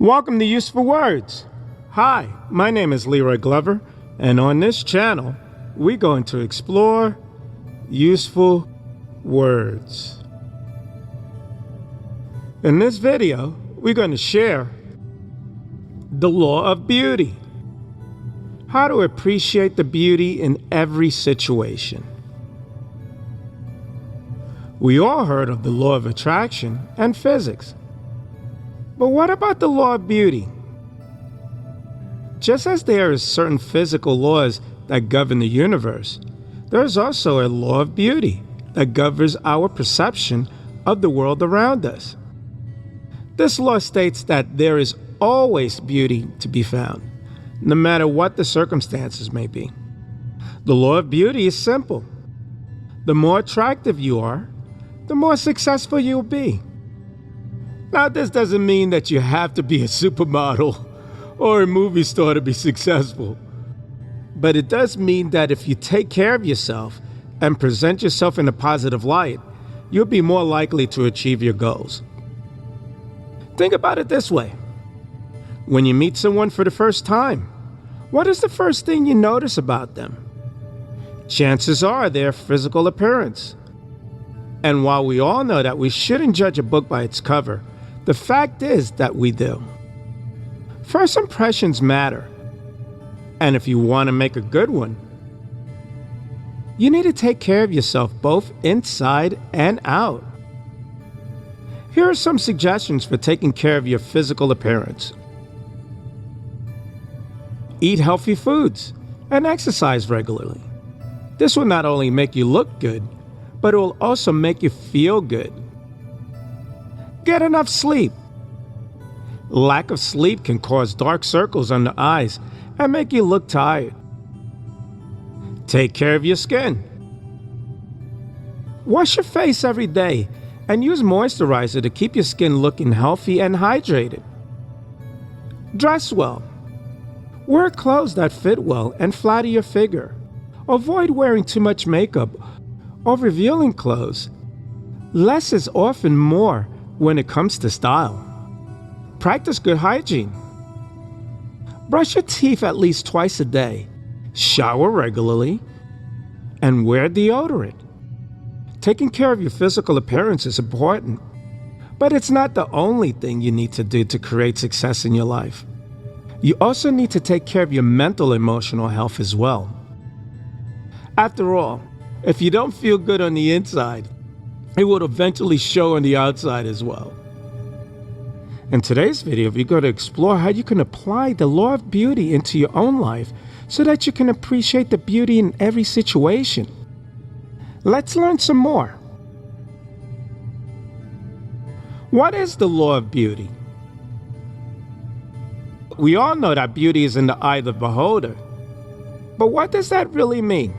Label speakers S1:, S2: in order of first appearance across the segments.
S1: Welcome to Useful Words. Hi, my name is Leroy Glover, and on this channel, we're going to explore useful words. In this video, we're going to share the law of beauty. How to appreciate the beauty in every situation. We all heard of the law of attraction and physics. But what about the law of beauty? Just as there are certain physical laws that govern the universe, there is also a law of beauty that governs our perception of the world around us. This law states that there is always beauty to be found, no matter what the circumstances may be. The law of beauty is simple. The more attractive you are, the more successful you'll be. Now, this doesn't mean that you have to be a supermodel or a movie star to be successful. But it does mean that if you take care of yourself and present yourself in a positive light, you'll be more likely to achieve your goals. Think about it this way. When you meet someone for the first time, what is the first thing you notice about them? Chances are their physical appearance. And while we all know that we shouldn't judge a book by its cover, the fact is that we do. First impressions matter. And if you want to make a good one, you need to take care of yourself both inside and out. Here are some suggestions for taking care of your physical appearance. Eat healthy foods and exercise regularly. This will not only make you look good, but it will also make you feel good. Get enough sleep. Lack of sleep can cause dark circles under eyes and make you look tired. Take care of your skin. Wash your face every day and use moisturizer to keep your skin looking healthy and hydrated. Dress well. Wear clothes that fit well and flatter your figure. Avoid wearing too much makeup or revealing clothes. Less is often more when it comes to style. Practice good hygiene. Brush your teeth at least twice a day. Shower regularly. And wear deodorant. Taking care of your physical appearance is important, but it's not the only thing you need to do to create success in your life. You also need to take care of your mental and emotional health as well. After all, if you don't feel good on the inside, it will eventually show on the outside as well. In today's video, we're going to explore how you can apply the law of beauty into your own life so that you can appreciate the beauty in every situation. Let's learn some more. What is the law of beauty? We all know that beauty is in the eye of the beholder. But what does that really mean?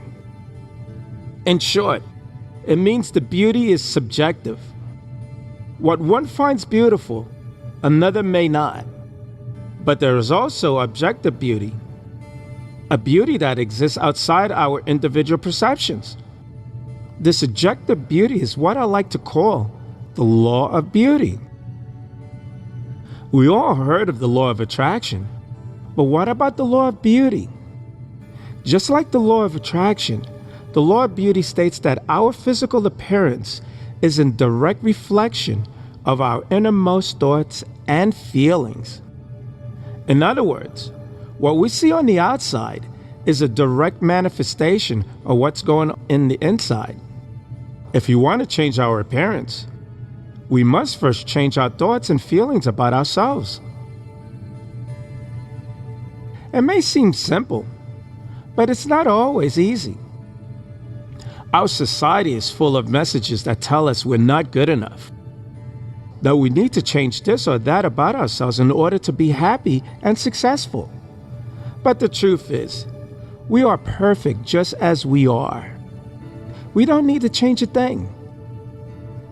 S1: In short, it means the beauty is subjective. What one finds beautiful, another may not. But there is also objective beauty, a beauty that exists outside our individual perceptions. This subjective beauty is what I like to call the law of beauty. We all heard of the law of attraction, but what about the law of beauty? Just like the law of attraction, the law of beauty states that our physical appearance is in direct reflection of our innermost thoughts and feelings. In other words, what we see on the outside is a direct manifestation of what's going on in the inside. If you want to change our appearance, we must first change our thoughts and feelings about ourselves. It may seem simple, but it's not always easy. Our society is full of messages that tell us we're not good enough, that we need to change this or that about ourselves in order to be happy and successful. But the truth is, we are perfect just as we are. We don't need to change a thing.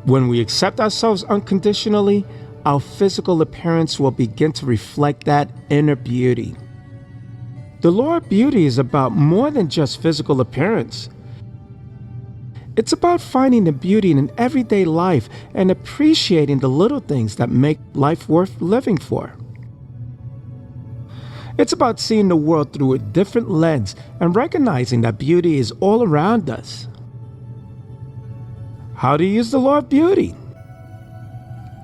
S1: When we accept ourselves unconditionally, our physical appearance will begin to reflect that inner beauty. The law of beauty is about more than just physical appearance. It's about finding the beauty in everyday life and appreciating the little things that make life worth living for. It's about seeing the world through a different lens and recognizing that beauty is all around us. How to use the law of beauty?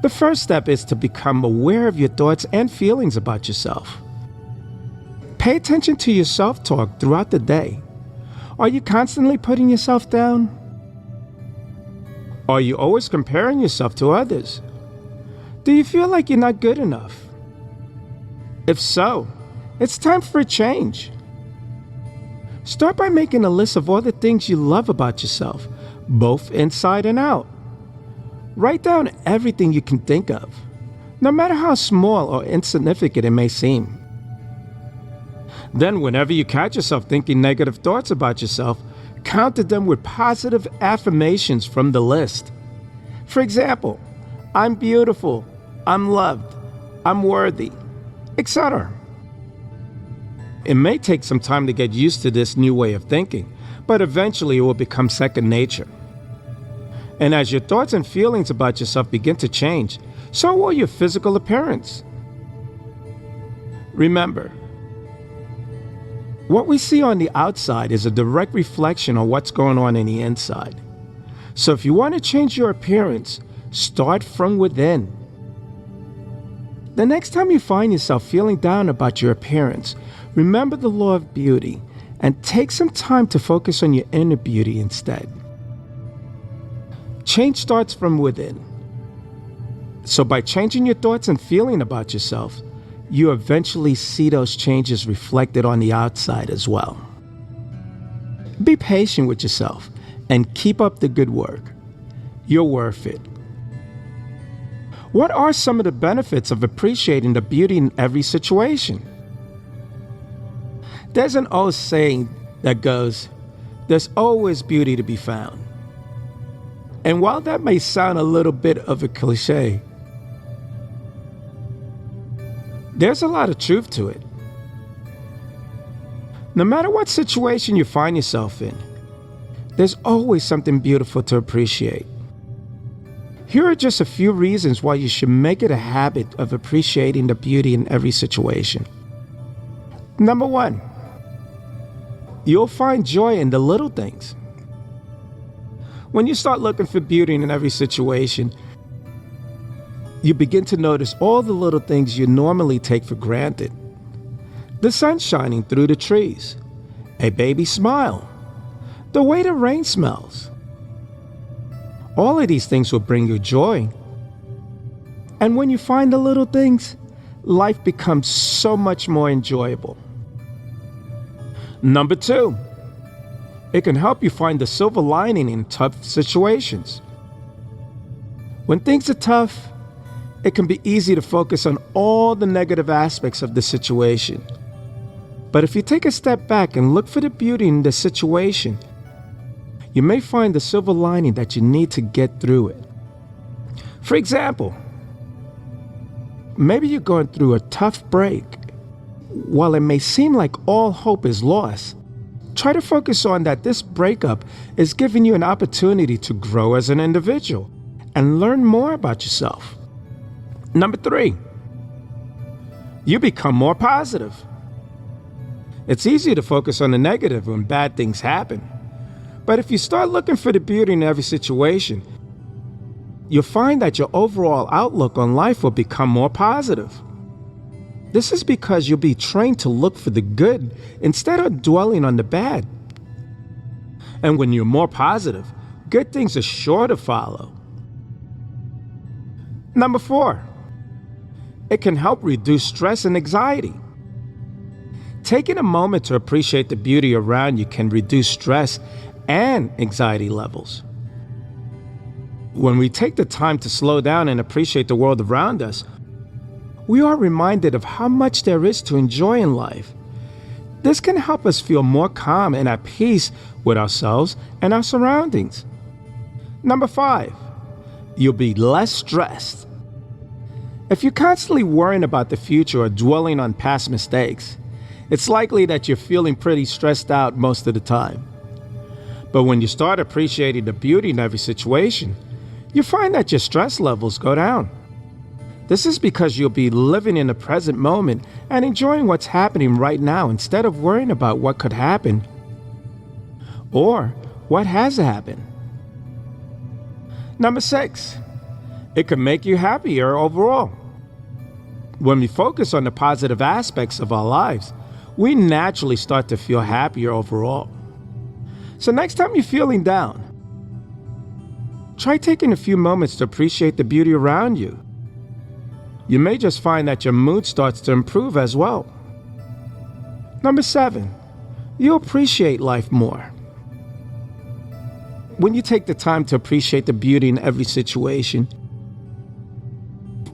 S1: The first step is to become aware of your thoughts and feelings about yourself. Pay attention to your self-talk throughout the day. Are you constantly putting yourself down? Are you always comparing yourself to others? Do you feel like you're not good enough? If so, it's time for a change. Start by making a list of all the things you love about yourself, both inside and out. Write down everything you can think of, no matter how small or insignificant it may seem. Then, whenever you catch yourself thinking negative thoughts about yourself, counter them with positive affirmations from the list. For example, I'm beautiful, I'm loved, I'm worthy, etc. It may take some time to get used to this new way of thinking, but eventually it will become second nature. And as your thoughts and feelings about yourself begin to change, so will your physical appearance. Remember, what we see on the outside is a direct reflection on what's going on in the inside. So if you want to change your appearance, start from within. The next time you find yourself feeling down about your appearance, remember the law of beauty and take some time to focus on your inner beauty instead. Change starts from within. So by changing your thoughts and feeling about yourself, you eventually see those changes reflected on the outside as well. Be patient with yourself and keep up the good work. You're worth it. What are some of the benefits of appreciating the beauty in every situation? There's an old saying that goes, "There's always beauty to be found." And while that may sound a little bit of a cliche, there's a lot of truth to it. No matter what situation you find yourself in, there's always something beautiful to appreciate. Here are just a few reasons why you should make it a habit of appreciating the beauty in every situation. Number one, you'll find joy in the little things. When you start looking for beauty in every situation, you begin to notice all the little things you normally take for granted. The sun shining through the trees, a baby's smile, the way the rain smells. All of these things will bring you joy. And when you find the little things, life becomes so much more enjoyable. Number two, it can help you find the silver lining in tough situations. When things are tough, it can be easy to focus on all the negative aspects of the situation. But if you take a step back and look for the beauty in the situation, you may find the silver lining that you need to get through it. For example, maybe you're going through a tough break. While it may seem like all hope is lost, try to focus on that this breakup is giving you an opportunity to grow as an individual and learn more about yourself. Number three, you become more positive. It's easy to focus on the negative when bad things happen. But if you start looking for the beauty in every situation, you'll find that your overall outlook on life will become more positive. This is because you'll be trained to look for the good instead of dwelling on the bad. And when you're more positive, good things are sure to follow. Number four, it can help reduce stress and anxiety. Taking a moment to appreciate the beauty around you can reduce stress and anxiety levels. When we take the time to slow down and appreciate the world around us, we are reminded of how much there is to enjoy in life. This can help us feel more calm and at peace with ourselves and our surroundings. Number five, you'll be less stressed. If you're constantly worrying about the future or dwelling on past mistakes, it's likely that you're feeling pretty stressed out most of the time. But when you start appreciating the beauty in every situation, you find that your stress levels go down. This is because you'll be living in the present moment and enjoying what's happening right now instead of worrying about what could happen or what has happened. Number 6, it can make you happier overall. When we focus on the positive aspects of our lives, we naturally start to feel happier overall. So next time you're feeling down, try taking a few moments to appreciate the beauty around you. You may just find that your mood starts to improve as well. Number 7, you'll appreciate life more. When you take the time to appreciate the beauty in every situation,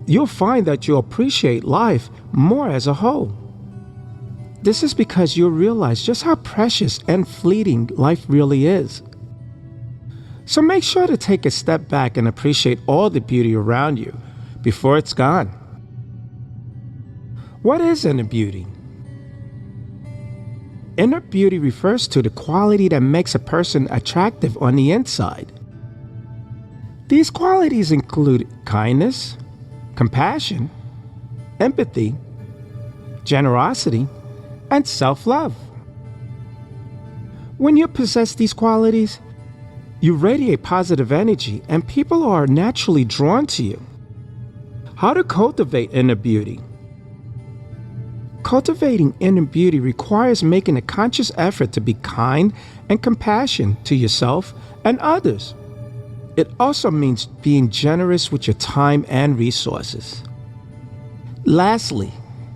S1: you'll find that you'll appreciate life more as a whole. This is because you'll realize just how precious and fleeting life really is. So make sure to take a step back and appreciate all the beauty around you before it's gone. What is inner beauty? Inner beauty refers to the quality that makes a person attractive on the inside. These qualities include kindness, compassion, empathy, generosity, and self-love. When you possess these qualities, you radiate positive energy and people are naturally drawn to you. How to cultivate inner beauty? Cultivating inner beauty requires making a conscious effort to be kind and compassionate to yourself and others. It also means being generous with your time and resources. Lastly,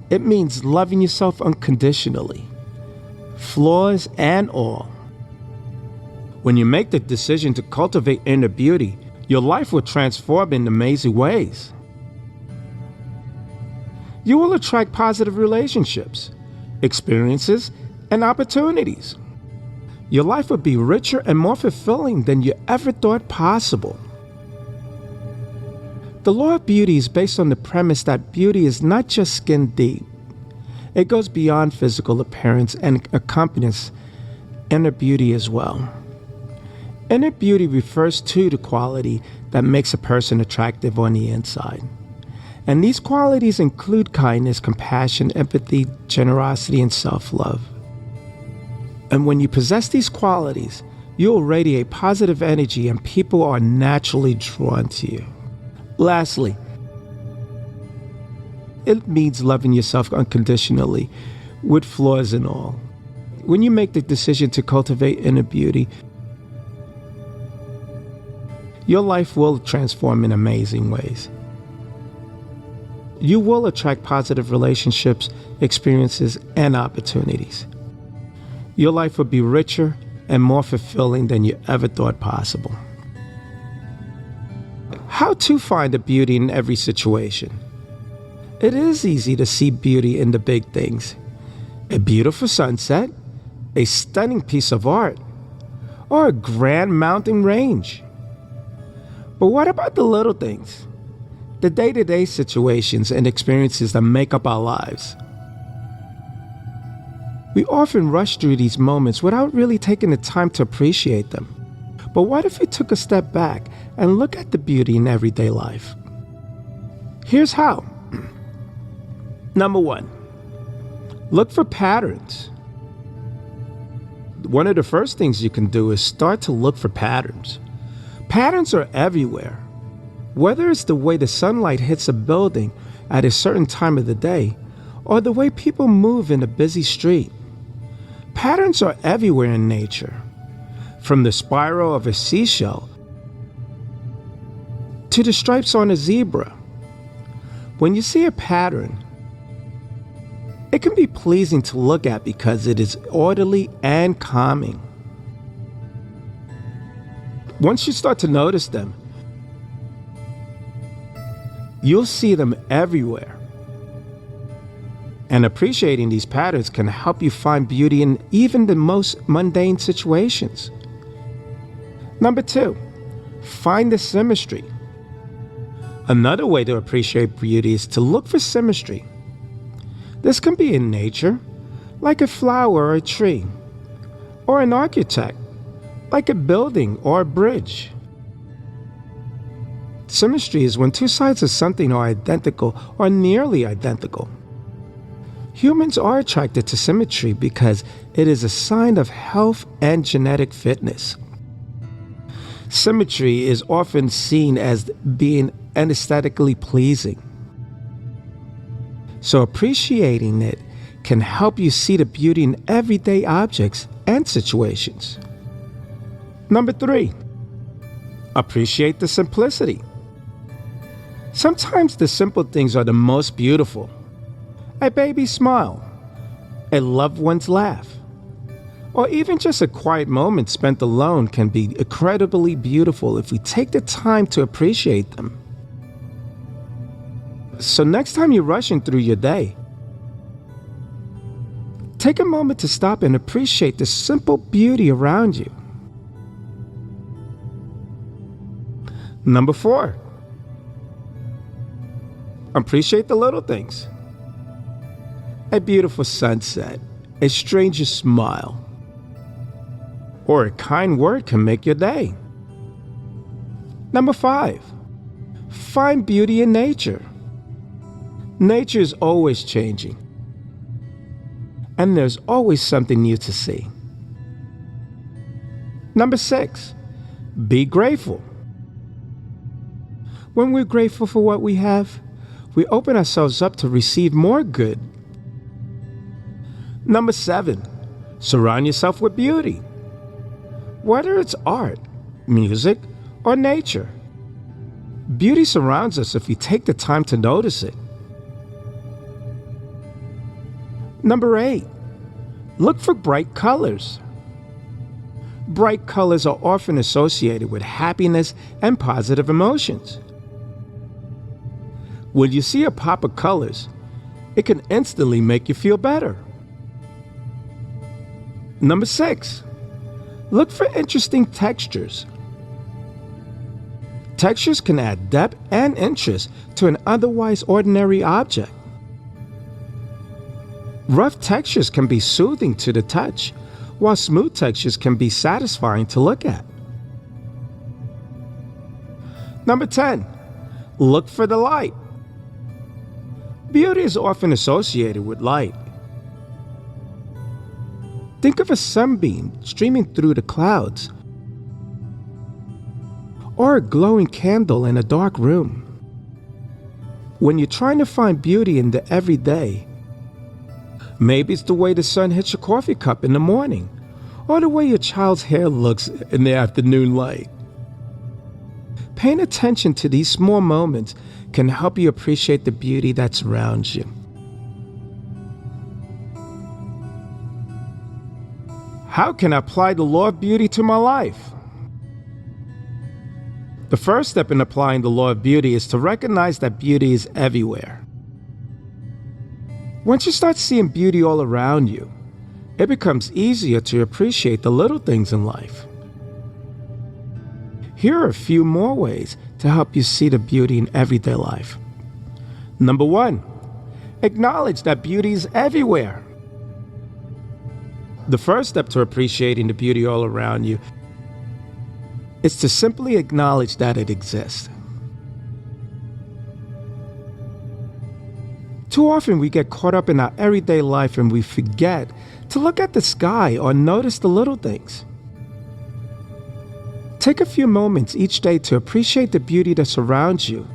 S1: it means loving yourself unconditionally, flaws and all. When you make the decision to cultivate inner beauty, your life will transform in amazing ways. You will attract positive relationships, experiences, and opportunities. Your life will be richer and more fulfilling than you ever thought possible. The law of beauty is based on the premise that beauty is not just skin deep. It goes beyond physical appearance and accompanies inner beauty as well. Inner beauty refers to the quality that makes a person attractive on the inside. And these qualities include kindness, compassion, empathy, generosity, and self-love. And when you possess these qualities, you'll radiate positive energy and people are naturally drawn to you. Lastly, it means loving yourself unconditionally, with flaws and all. When you make the decision to cultivate inner beauty, your life will transform in amazing ways. You will attract positive relationships, experiences, and opportunities. Your life will be richer and more fulfilling than you ever thought possible. How to find the beauty in every situation? It is easy to see beauty in the big things. A beautiful sunset, a stunning piece of art, or a grand mountain range. But what about the little things? The day-to-day situations and experiences that make up our lives. We often rush through these moments without really taking the time to appreciate them. But what if we took a step back and look at the beauty in everyday life? Here's how. Number 1, look for patterns. One of the first things you can do is start to look for patterns. Patterns are everywhere. Whether it's the way the sunlight hits a building at a certain time of the day, or the way people move in a busy street. Patterns are everywhere in nature, from the spiral of a seashell to the stripes on a zebra. When you see a pattern, it can be pleasing to look at because it is orderly and calming. Once you start to notice them, you'll see them everywhere. And appreciating these patterns can help you find beauty in even the most mundane situations. Number 2, find the symmetry. Another way to appreciate beauty is to look for symmetry. This can be in nature, like a flower or a tree, or an architect, like a building or a bridge. Symmetry is when two sides of something are identical or nearly identical. Humans are attracted to symmetry because it is a sign of health and genetic fitness. Symmetry is often seen as being aesthetically pleasing. So appreciating it can help you see the beauty in everyday objects and situations. Number 3, appreciate the simplicity. Sometimes the simple things are the most beautiful. A baby's smile, a loved one's laugh, or even just a quiet moment spent alone can be incredibly beautiful if we take the time to appreciate them. So next time you're rushing through your day, take a moment to stop and appreciate the simple beauty around you. Number 4, appreciate the little things. A beautiful sunset, a stranger's smile, or a kind word can make your day. Number 5, find beauty in nature. Nature is always changing, and there's always something new to see. Number 6, be grateful. When we're grateful for what we have, we open ourselves up to receive more good. Number 7, surround yourself with beauty. Whether it's art, music, or nature, beauty surrounds us if we take the time to notice it. Number 8, look for bright colors. Bright colors are often associated with happiness and positive emotions. When you see a pop of colors, it can instantly make you feel better. Number 6, look for interesting textures. Textures can add depth and interest to an otherwise ordinary object. Rough textures can be soothing to the touch, while smooth textures can be satisfying to look at. Number 10, look for the light. Beauty is often associated with light. Think of a sunbeam streaming through the clouds, or a glowing candle in a dark room. When you're trying to find beauty in the everyday, maybe it's the way the sun hits your coffee cup in the morning, or the way your child's hair looks in the afternoon light. Paying attention to these small moments can help you appreciate the beauty that surrounds you. How can I apply the law of beauty to my life? The first step in applying the law of beauty is to recognize that beauty is everywhere. Once you start seeing beauty all around you, it becomes easier to appreciate the little things in life. Here are a few more ways to help you see the beauty in everyday life. Number 1, acknowledge that beauty is everywhere. The first step to appreciating the beauty all around you is to simply acknowledge that it exists. Too often we get caught up in our everyday life and we forget to look at the sky or notice the little things. Take a few moments each day to appreciate the beauty that surrounds you.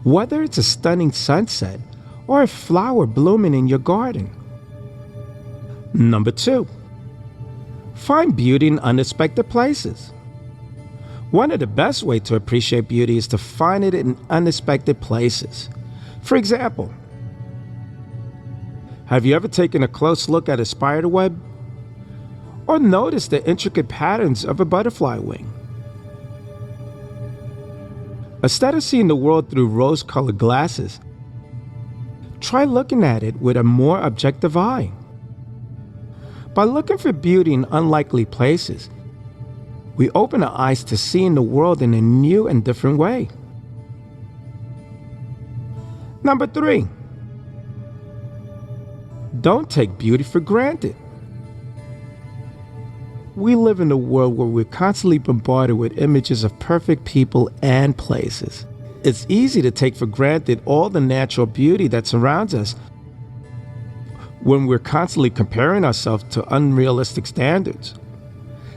S1: Whether it's a stunning sunset or a flower blooming in your garden. Number 2, find beauty in unexpected places. One of the best ways to appreciate beauty is to find it in unexpected places. For example, have you ever taken a close look at a spider web? Or noticed the intricate patterns of a butterfly wing? Instead of seeing the world through rose-colored glasses, try looking at it with a more objective eye. By looking for beauty in unlikely places, we open our eyes to seeing the world in a new and different way. Number 3, don't take beauty for granted. We live in a world where we're constantly bombarded with images of perfect people and places. It's easy to take for granted all the natural beauty that surrounds us when we're constantly comparing ourselves to unrealistic standards.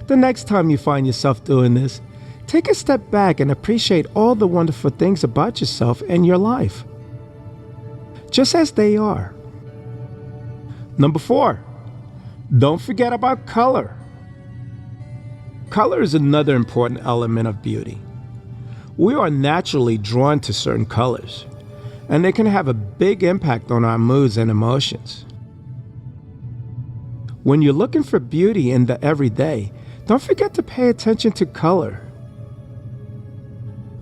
S1: The next time you find yourself doing this, take a step back and appreciate all the wonderful things about yourself and your life, just as they are. Number 4, don't forget about color. Color is another important element of beauty. We are naturally drawn to certain colors, and they can have a big impact on our moods and emotions. When you're looking for beauty in the everyday, don't forget to pay attention to color.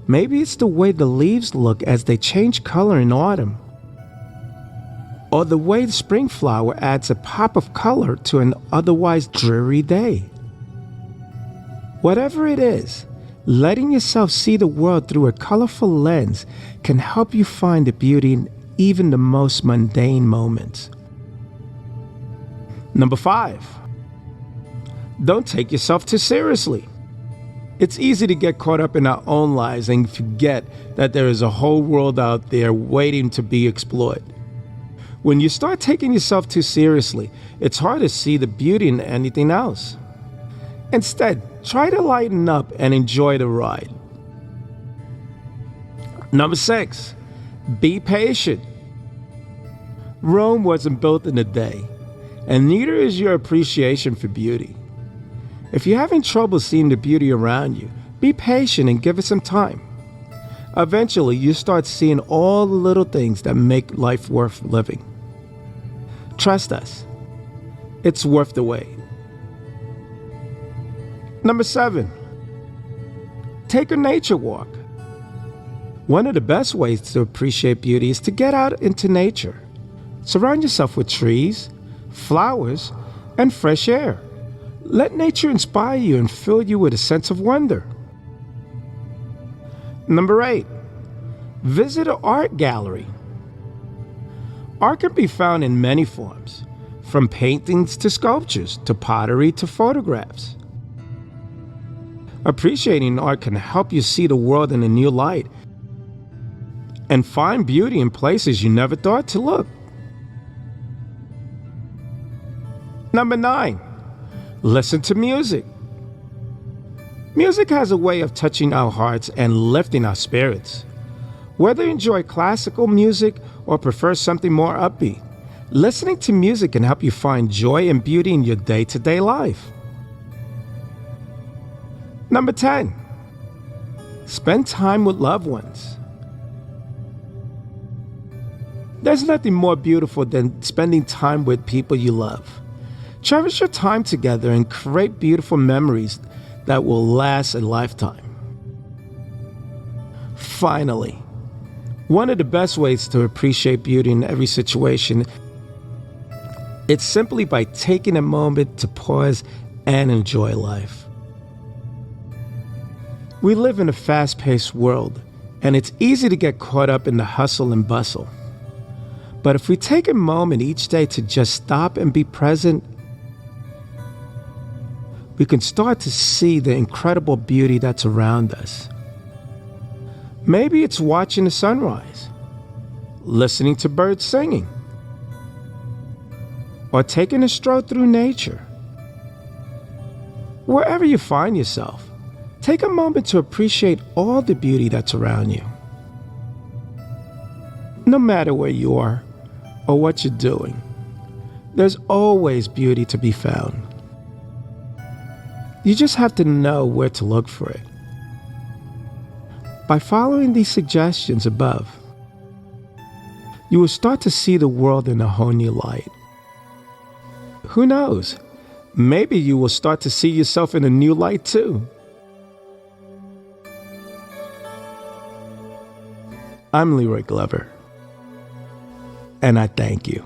S1: Maybe it's the way the leaves look as they change color in autumn, or the way the spring flower adds a pop of color to an otherwise dreary day. Whatever it is, letting yourself see the world through a colorful lens can help you find the beauty in even the most mundane moments. Number 5, don't take yourself too seriously. It's easy to get caught up in our own lives and forget that there is a whole world out there waiting to be explored. When you start taking yourself too seriously, it's hard to see the beauty in anything else. Instead, try to lighten up and enjoy the ride. Number 6, be patient. Rome wasn't built in a day, and neither is your appreciation for beauty. If you're having trouble seeing the beauty around you, be patient and give it some time. Eventually, you start seeing all the little things that make life worth living. Trust us, it's worth the wait. Number 7, take a nature walk. One of the best ways to appreciate beauty is to get out into nature. Surround yourself with trees, flowers, and fresh air. Let nature inspire you and fill you with a sense of wonder. Number 8, visit an art gallery. Art can be found in many forms, from paintings to sculptures, to pottery to photographs. Appreciating art can help you see the world in a new light and find beauty in places you never thought to look. Number 9, listen to music. Music has a way of touching our hearts and lifting our spirits. Whether you enjoy classical music or prefer something more upbeat, listening to music can help you find joy and beauty in your day-to-day life. Number 10, spend time with loved ones. There's nothing more beautiful than spending time with people you love. Cherish your time together and create beautiful memories that will last a lifetime. Finally, one of the best ways to appreciate beauty in every situation is simply by taking a moment to pause and enjoy life. We live in a fast-paced world, and it's easy to get caught up in the hustle and bustle. But if we take a moment each day to just stop and be present, we can start to see the incredible beauty that's around us. Maybe it's watching the sunrise, listening to birds singing, or taking a stroll through nature. Wherever you find yourself, take a moment to appreciate all the beauty that's around you. No matter where you are or what you're doing, there's always beauty to be found. You just have to know where to look for it. By following these suggestions above, you will start to see the world in a whole new light. Who knows? Maybe you will start to see yourself in a new light too. I'm Leroy Glover, and I thank you.